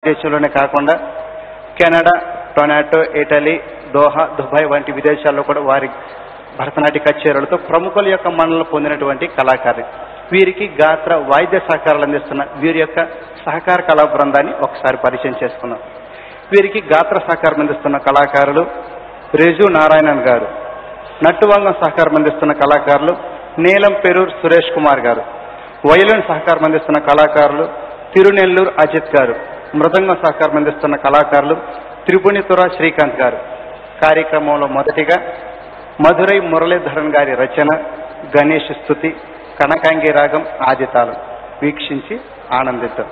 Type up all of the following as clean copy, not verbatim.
దేశంలోనే కాకుండా Canada, Toronto, Italy, Doha, Dubai వంటి విదేశాల్లో కూడా వారి భరతనాట్య కచేరీలతో ప్రముఖుల యొక్క మన్ననలు పొందినటువంటి కళాకారులు. వీరికి గాత్ర వాయిద్య సహకారాలు అందిస్తున్న వీరి యొక్క సహకార కళా బృందాన్ని ఒకసారి పరిచయం చేసుకున్నాం. వీరికి గాత్ర సహకారం అందిస్తున్న కళాకారులు రేజు నారాయణన్ గారు, నట్టువాంగం సహకారం అందిస్తున్న కళాకారులు నీలం పెరూర్ సురేష్ కుమార్ గారు, వయలిన్ సహకారం అందిస్తున్న కళాకారులు తిరునెల్లూరు అజిత్ గారు, మృదంగం సహకారం అందిస్తున్న కళాకారులు త్రిపుణితుర శ్రీకాంత్ గారు. కార్యక్రమంలో మొదటిగా మధురై మురళీధరన్ గారి రచన గణేష్ స్తుతి కనకాంగి రాగం ఆదితాళం వీక్షించి ఆనందిద్దాం.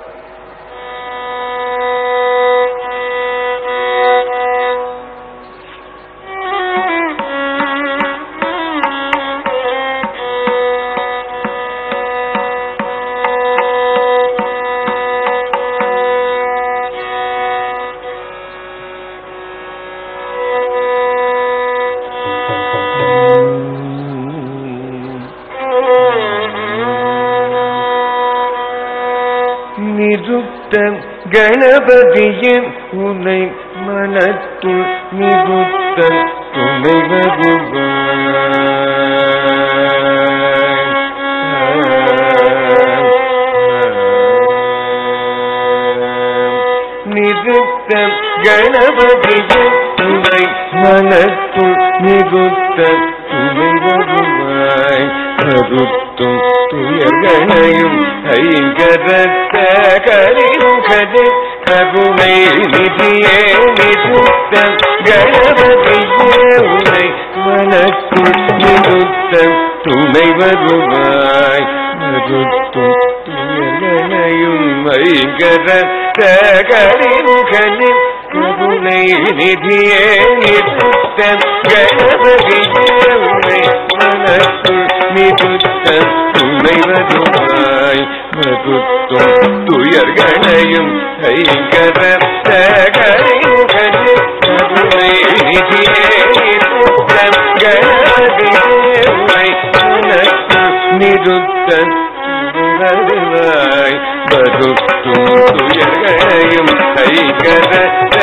கணபதியின் உனை மனத்துள் நிறுத்த துணை நிறுத்த கணபதியின் உனை மனத்துள் நிறுத்த துணை வருவாய் கருத்தும் துயர்களையும் ஐங்கரத்த கரிமுகது கருணை நிதியே நிறுத்த கணபதியே உனை மனத்துள் நிறுத்த துணை வருவாய் கருத்தும் துயர்களையும் ஐங்கரத்த கரிமுகது கருணை நிதியே நிறுத்த கணபதியே உனை மனத்துள் நிறுத்த துணை வருவாய் மகுத்தும் துயர்களையும் ஐங்கரத்த கரிமுகது கருணை நிதியே நிறுத்த கணபதியே உனை மனத்துள் நிறுத்த வருவாய் மகுத்தும் துயர்களையும் ஐங்கரத்த